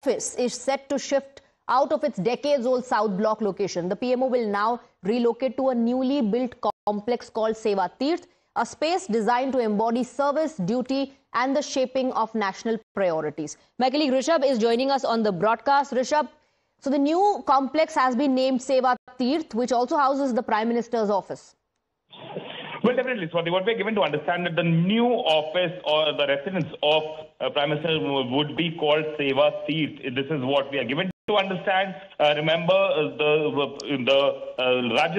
office is set to shift out of its decades-old South Block location. The PMO will now relocate to a newly built complex called Seva Tirth, a space designed to embody service, duty, and the shaping of national priorities. My colleague Rishabh is joining us on the broadcast. Rishabh, so the new complex has been named Seva Tirth, which also houses the Prime Minister's office. Well, definitely, Swati. What we're given to understand that the new office or the residence of Prime Minister would be called Seva Tirth. This is what we are given to understand. Remember, the Raj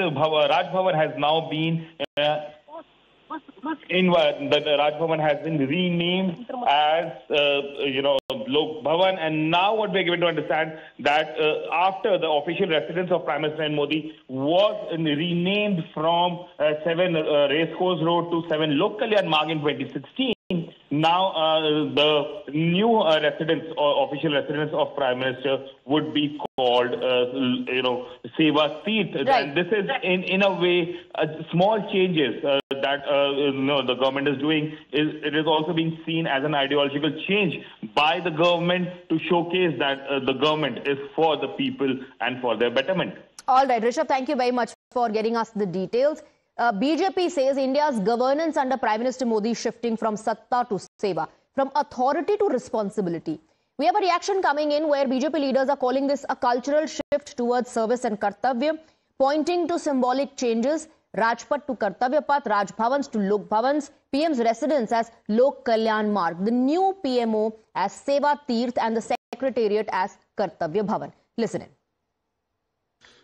Bhavan has now been the Raj Bhavan has been renamed as Lok Bhavan, and now what we're given to understand that after the official residence of Prime Minister Modi was renamed from 7 Racecourse Road to 7 Lok Kalyan Marg in 2016. Now the new residence or official residence of Prime Minister would be called Seva Tirth. Right. And this is in a way small changes that the government is doing. It is also being seen as an ideological change by the government to showcase that the government is for the people and for their betterment. All right, Rishabh, thank you very much for getting us the details. BJP says India's governance under Prime Minister Modi is shifting from satta to seva, from authority to responsibility. We have a reaction coming in where BJP leaders are calling this a cultural shift towards service and kartavya, pointing to symbolic changes, Rajpath to Kartavya Path, Raj Bhavans to Lok Bhavans, PM's residence as Lok Kalyan Marg, the new PMO as Seva Tirth and the Secretariat as Kartavya Bhavan. Listen in.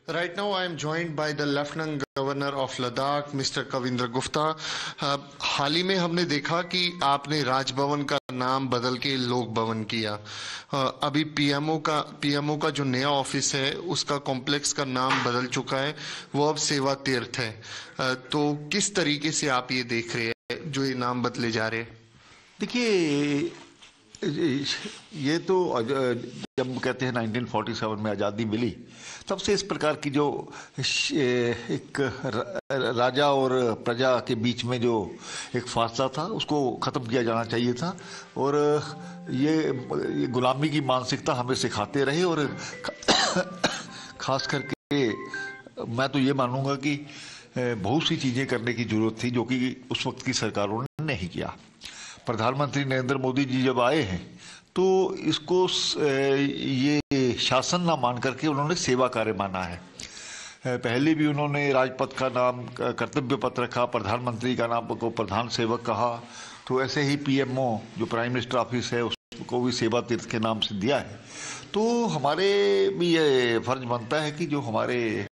Right now I am joined by the Lieutenant Governor of Ladakh, Mr. Kavindra Gupta. हाल ही में हमने देखा कि आपने राजभवन का नाम बदल के लोक भवन किया. अभी पीएमओ का जो नया ऑफिस है उसका कॉम्प्लेक्स का नाम बदल चुका है, वो अब सेवा तीर्थ है. तो किस तरीके से आप ये देख रहे हैं जो ये नाम बदले जा रहे हैं? देखिए, ये तो जब कहते हैं 1947 में आज़ादी मिली तब से इस प्रकार की जो एक राजा और प्रजा के बीच में जो एक फासला था उसको ख़त्म किया जाना चाहिए था. और ये गुलामी की मानसिकता हमें सिखाते रहे. और ख़ास करके मैं तो ये मानूंगा कि बहुत सी चीज़ें करने की ज़रूरत थी जो कि उस वक्त की सरकारों ने नहीं किया. प्रधानमंत्री नरेंद्र मोदी जी जब आए हैं तो इसको ये शासन ना मान करके उन्होंने सेवा कार्य माना है. पहले भी उन्होंने राजपथ का नाम कर्तव्य पथ रखा, प्रधानमंत्री का नाम को प्रधान सेवक कहा. तो ऐसे ही पीएमओ जो प्राइम मिनिस्टर ऑफिस है उसको भी सेवा तीर्थ के नाम से दिया है. तो हमारे भी ये फर्ज बनता है कि जो हमारे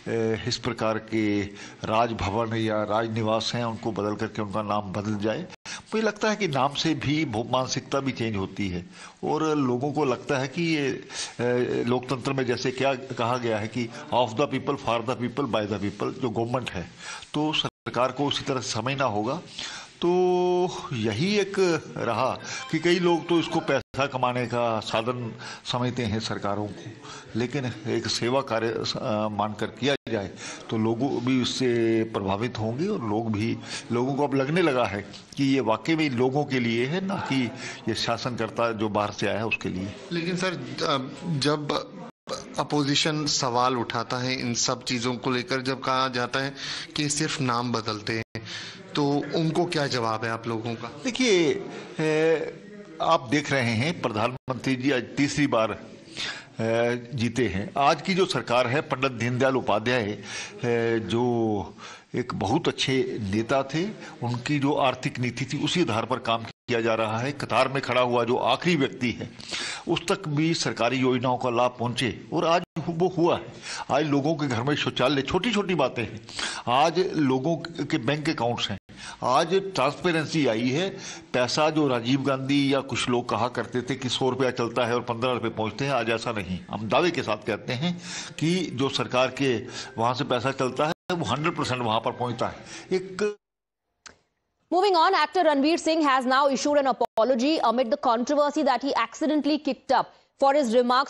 इस प्रकार के राजभवन या राजनिवास हैं उनको बदल करके उनका नाम बदल जाए. मुझे लगता है कि नाम से भी मानसिकता भी चेंज होती है और लोगों को लगता है कि ये लोकतंत्र में जैसे क्या कहा गया है कि of the people, for the people, by the people जो गवर्नमेंट है, तो सरकार को उसी तरह समझना होगा. तो यही एक रहा कि कई लोग तो इसको पैसा कमाने का साधन समझते हैं सरकारों को, लेकिन एक सेवा कार्य मानकर किया जाए तो लोग भी उससे प्रभावित होंगे. और लोगों को अब लगने लगा है कि ये वाकई में लोगों के लिए है, ना कि ये शासनकर्ता जो बाहर से आया है उसके लिए. लेकिन सर, जब अपोजिशन सवाल उठाता है इन सब चीज़ों को लेकर, जब कहा जाता है कि सिर्फ नाम बदलते हैं, तो उनको क्या जवाब है आप लोगों का? देखिए, आप देख रहे हैं प्रधानमंत्री जी आज तीसरी बार जीते हैं. आज की जो सरकार है, पंडित दीनदयाल उपाध्याय जो एक बहुत अच्छे नेता थे, उनकी जो आर्थिक नीति थी उसी आधार पर काम किया जा रहा है. कतार में खड़ा हुआ जो आखिरी व्यक्ति है उस तक भी सरकारी योजनाओं का लाभ पहुंचे और आज वो हुआ है. आज लोगों के घर में शौचालय, छोटी छोटी बातें हैं. आज लोगों के बैंक अकाउंट्स हैं. आज ट्रांसपेरेंसी आई है. पैसा जो राजीव गांधी या कुछ लोग कहा करते थे कि 100 रुपया चलता है और 15 रुपये पहुंचते हैं, आज ऐसा नहीं. हम दावे के साथ कहते हैं कि जो सरकार के वहां से पैसा चलता है वो 100% वहां पर पहुंचता है. Moving on, actor Ranveer Singh has now issued an apology amid the controversy that he accidentally kicked up for his remarks